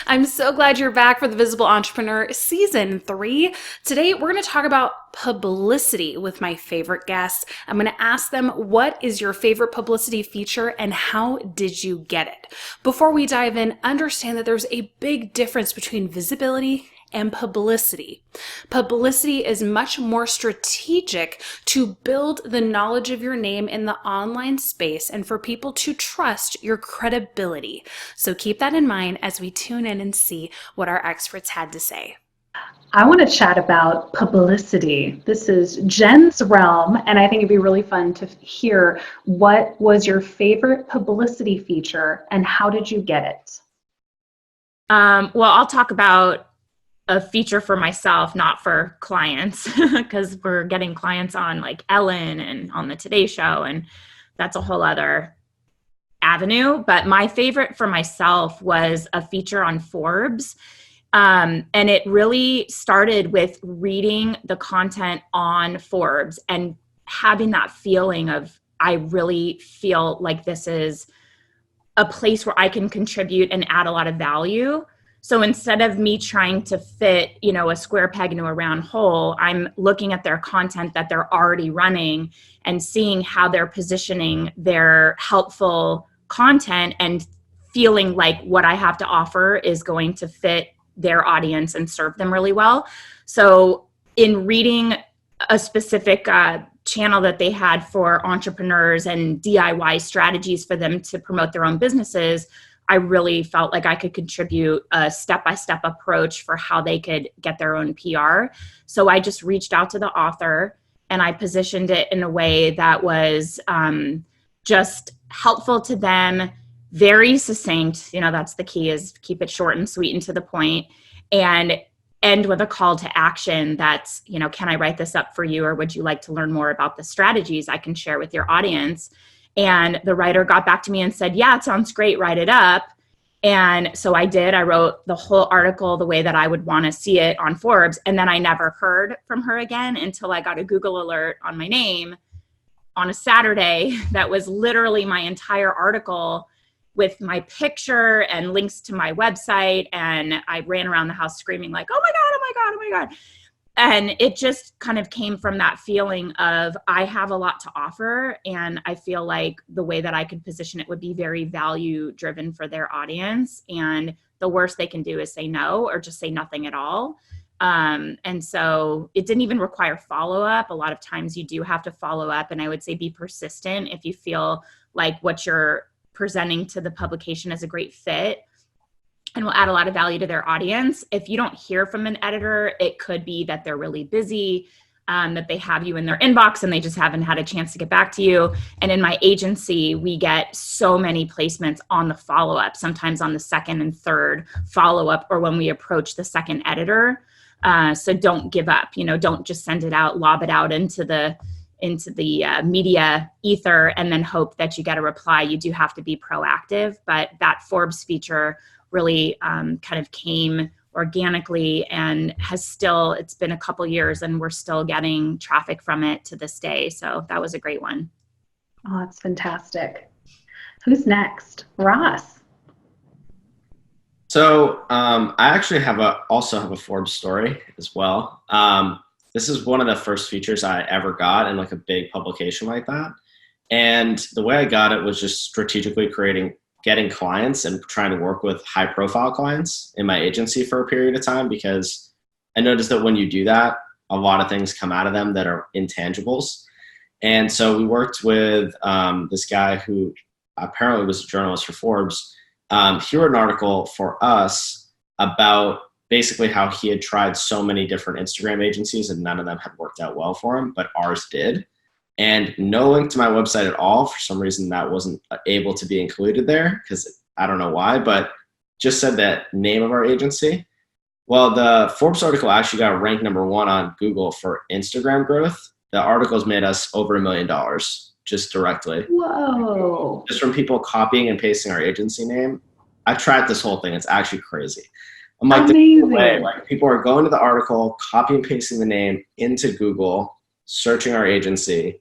I'm so glad you're back for the Visible Entrepreneur Season 3. Today, we're going to talk about publicity with my favorite guests. I'm going to ask them, what is your favorite publicity feature and how did you get it? Before we dive in, understand that there's a big difference between visibility and publicity. Publicity is much more strategic to build the knowledge of your name in the online space and for people to trust your credibility. So keep that in mind as we tune in and see what our experts had to say. I want to chat about publicity. This is Jen's realm, and I think it'd be really fun to hear what was your favorite publicity feature and how did you get it? Well, I'll talk about a feature for myself, not for clients, because we're getting clients on like Ellen and on the Today Show, and that's a whole other avenue. But my favorite for myself was a feature on Forbes. And it really started with reading the content on Forbes and having that feeling of, I really feel like this is a place where I can contribute and add a lot of value. So instead of me trying to fit, a square peg into a round hole, I'm looking at their content that they're already running and seeing how they're positioning their helpful content and feeling like what I have to offer is going to fit their audience and serve them really well. So in reading a specific channel that they had for entrepreneurs and DIY strategies for them to promote their own businesses, I really felt like I could contribute a step-by-step approach for how they could get their own PR. So I just reached out to the author and I positioned it in a way that was just helpful to them, very succinct. That's the key, is keep it short and sweet and to the point, and end with a call to action that's, can I write this up for you, or would you like to learn more about the strategies I can share with your audience? And the writer got back to me and said, yeah, it sounds great, write it up. And so I did. I wrote the whole article the way that I would want to see it on Forbes. And then I never heard from her again until I got a Google alert on my name on a Saturday that was literally my entire article with my picture and links to my website. And I ran around the house screaming like, oh my God, oh my God, oh my God. And it just kind of came from that feeling of, I have a lot to offer. And I feel like the way that I could position it would be very value driven for their audience. And the worst they can do is say no, or just say nothing at all. And so it didn't even require follow-up. A lot of times you do have to follow up. And I would say be persistent if you feel like what you're presenting to the publication is a great fit and will add a lot of value to their audience. If you don't hear from an editor, it could be that they're really busy, that they have you in their inbox and they just haven't had a chance to get back to you. And in my agency, we get so many placements on the follow-up, sometimes on the second and third follow-up, or when we approach the second editor. So don't give up, don't just send it out, lob it out into the media ether and then hope that you get a reply. You do have to be proactive, but that Forbes feature really kind of came organically and it's been a couple years and we're still getting traffic from it to this day. So that was a great one. Oh, that's fantastic. Who's next? Ross. So I actually also have a Forbes story as well. This is one of the first features I ever got in like a big publication like that. And the way I got it was just strategically getting clients and trying to work with high profile clients in my agency for a period of time, because I noticed that when you do that, a lot of things come out of them that are intangibles. And so we worked with this guy who apparently was a journalist for Forbes. He wrote an article for us about basically how he had tried so many different Instagram agencies and none of them had worked out well for him, but ours did. And no link to my website at all. For some reason that wasn't able to be included there, because I don't know why, but just said that name of our agency. Well, the Forbes article actually got ranked #1 on Google for Instagram growth. The article's made us over $1 million just directly. Whoa. Just from people copying and pasting our agency name. I've tracked this whole thing. It's actually crazy. I'm like, amazing. Like people are going to the article, copy and pasting the name into Google, searching our agency.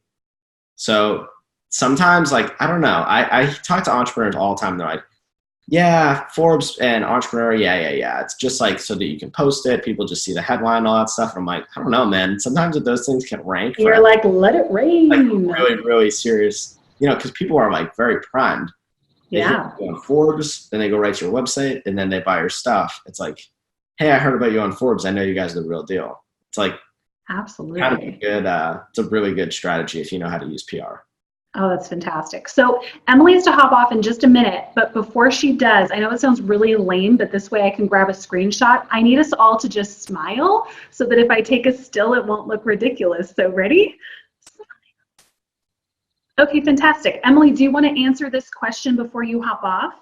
So sometimes, like, I don't know. I talk to entrepreneurs all the time. They're like, Yeah, Forbes and Entrepreneur, yeah. It's just like so that you can post it, people just see the headline and all that stuff. And I'm like, I don't know, man. Sometimes those things can rank for You're like, let it rain. like really, really serious, because people are like very primed. They Yeah. hear you on Forbes, then they go right to your website, and then they buy your stuff. It's like, hey, I heard about you on Forbes. I know you guys are the real deal. It's like Absolutely. kind of a good, it's a really good strategy if you know how to use PR. Oh, that's fantastic. So Emily has to hop off in just a minute, but before she does, I know it sounds really lame, but this way I can grab a screenshot. I need us all to just smile so that if I take a still, it won't look ridiculous. So ready? Okay, fantastic. Emily, do you want to answer this question before you hop off?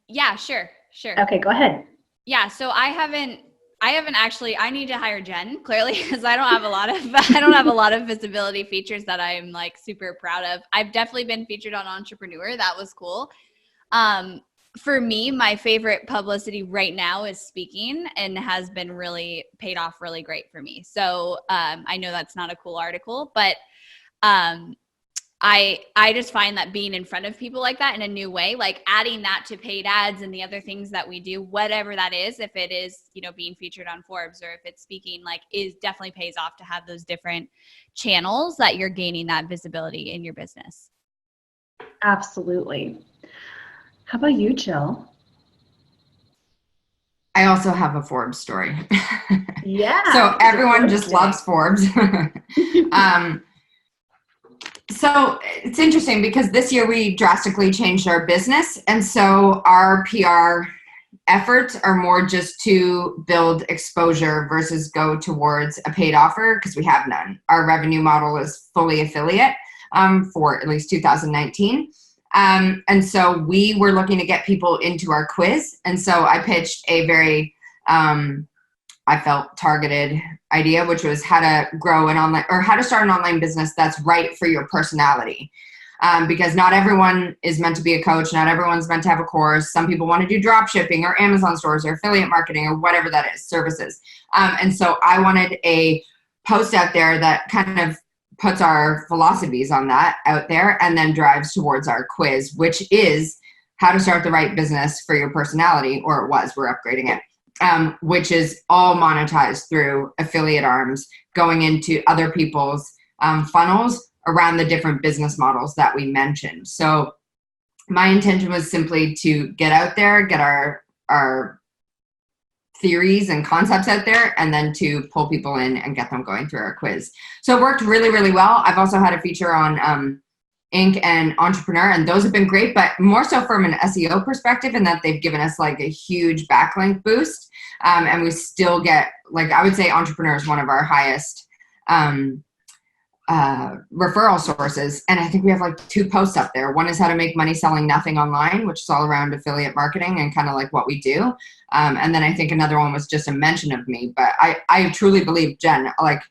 Yeah, sure. Okay, go ahead. Yeah, so I haven't actually, I need to hire Jen clearly because I don't have a lot of visibility features that I'm like super proud of. I've definitely been featured on Entrepreneur. That was cool. For me, my favorite publicity right now is speaking and has been really paid off really great for me. So I know that's not a cool article, but I just find that being in front of people like that in a new way, like adding that to paid ads and the other things that we do, whatever that is, if it is, being featured on Forbes or if it's speaking, like is definitely pays off to have those different channels that you're gaining that visibility in your business. Absolutely. How about you, Jill? I also have a Forbes story. Yeah. So everyone just loves Forbes. So it's interesting because this year we drastically changed our business. And so our PR efforts are more just to build exposure versus go towards a paid offer because we have none. Our revenue model is fully affiliate for at least 2019. And so we were looking to get people into our quiz. And so I pitched a very, I felt targeted idea, which was how to grow an online or how to start an online business that's right for your personality. Because not everyone is meant to be a coach. Not everyone's meant to have a course. Some people want to do drop shipping or Amazon stores or affiliate marketing or whatever that is, services. And so I wanted a post out there that kind of puts our philosophies on that out there and then drives towards our quiz, which is how to start the right business for your personality, or it was, we're upgrading it. Which is all monetized through affiliate arms going into other people's funnels around the different business models that we mentioned. So my intention was simply to get out there, get our theories and concepts out there, and then to pull people in and get them going through our quiz. So it worked really, really well. I've also had a feature on Inc. and Entrepreneur, and those have been great, but more so from an SEO perspective in that they've given us like a huge backlink boost. And we still get, like, I would say Entrepreneur is one of our highest referral sources. And I think we have like 2 posts up there. One is how to make money selling nothing online, which is all around affiliate marketing and kind of like what we do. And then I think another one was just a mention of me, but I truly believe, Jen, like,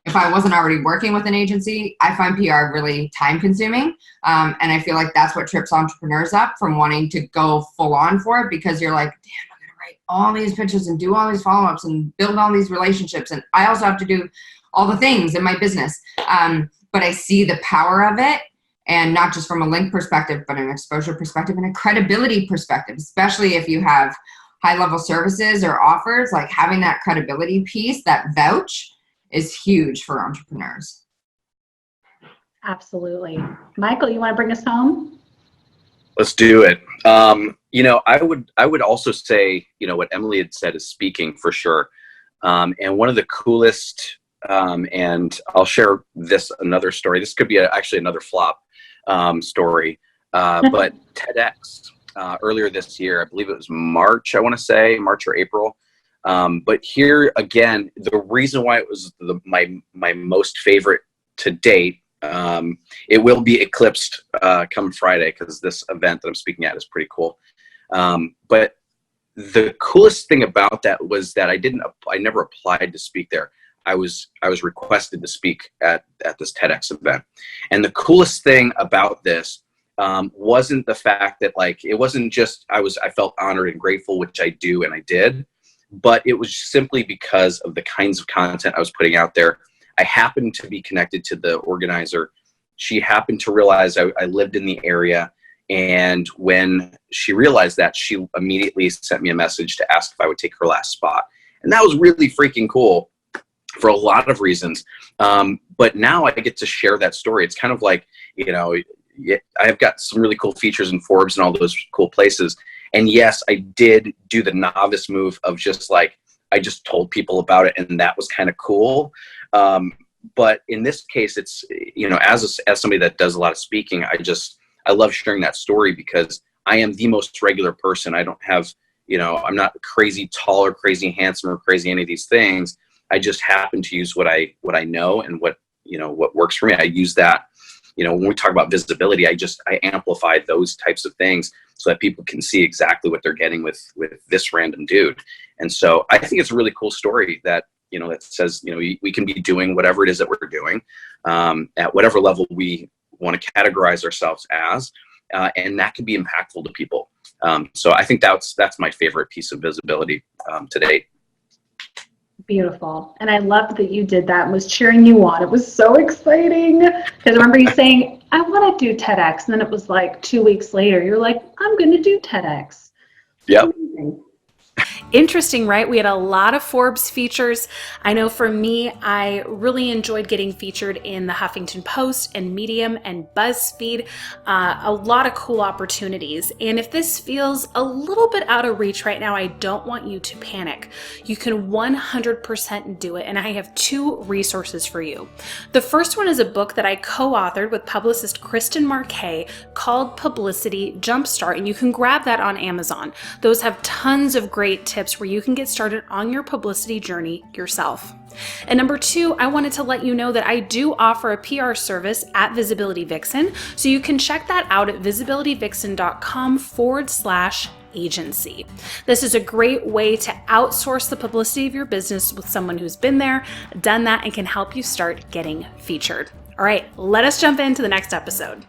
if I wasn't already working with an agency, I find PR really time consuming. And I feel like that's what trips entrepreneurs up from wanting to go full on for it, because you're like, damn, I'm going to write all these pitches and do all these follow-ups and build all these relationships. And I also have to do all the things in my business. But I see the power of it, and not just from a link perspective, but an exposure perspective and a credibility perspective, especially if you have high level services or offers, like having that credibility piece, that vouch, is huge for entrepreneurs. Absolutely. Michael, you want to bring us home? Let's do it. I would also say, what Emily had said is speaking for sure. And one of the coolest, and I'll share another story. This could be actually another flop story, but TEDx earlier this year, I believe it was March, I want to say March or April. But here again, the reason why it was my most favorite to date, it will be eclipsed come Friday because this event that I'm speaking at is pretty cool. But the coolest thing about that was that I never applied to speak there. I was requested to speak at this TEDx event, and the coolest thing about this wasn't the fact that it wasn't just I felt honored and grateful, which I do and I did. But it was simply because of the kinds of content I was putting out there. I happened to be connected to the organizer. She happened to realize I lived in the area, And when she realized that, she immediately sent me a message to ask if I would take her last spot. And that was really freaking cool for a lot of reasons. But now I get to share that story. It's kind of like, I've got some really cool features in Forbes and all those cool places. And yes, I did do the novice move of just like, I just told people about it, and that was kind of cool. But in this case, it's, as somebody that does a lot of speaking, I love sharing that story because I am the most regular person. I don't have, I'm not crazy tall or crazy handsome or crazy any of these things. I just happen to use what I know and what works for me. I use that, when we talk about visibility, I amplify those types of things so that people can see exactly what they're getting with this random dude. And so I think it's a really cool story that, that says, we can be doing whatever it is that we're doing at whatever level we want to categorize ourselves as, and that can be impactful to people. So I think that's my favorite piece of visibility to date. Beautiful. And I loved that you did that and was cheering you on. It was so exciting. Because I remember you saying, I want to do TEDx. And then it was like 2 weeks later, you're like, I'm going to do TEDx. Yep. Amazing. Interesting, right? We had a lot of Forbes features. I know for me, I really enjoyed getting featured in the Huffington Post and Medium and BuzzFeed. A lot of cool opportunities. And if this feels a little bit out of reach right now, I don't want you to panic. You can 100% do it. And I have 2 resources for you. The first one is a book that I co-authored with publicist Kristen Marquet called Publicity Jumpstart. And you can grab that on Amazon. Those have tons of great tips where you can get started on your publicity journey yourself. And number 2, I wanted to let you know that I do offer a PR service at Visibility Vixen. So you can check that out at visibilitywixen.com/agency. This is a great way to outsource the publicity of your business with someone who's been there, done that, and can help you start getting featured. All right, let us jump into the next episode.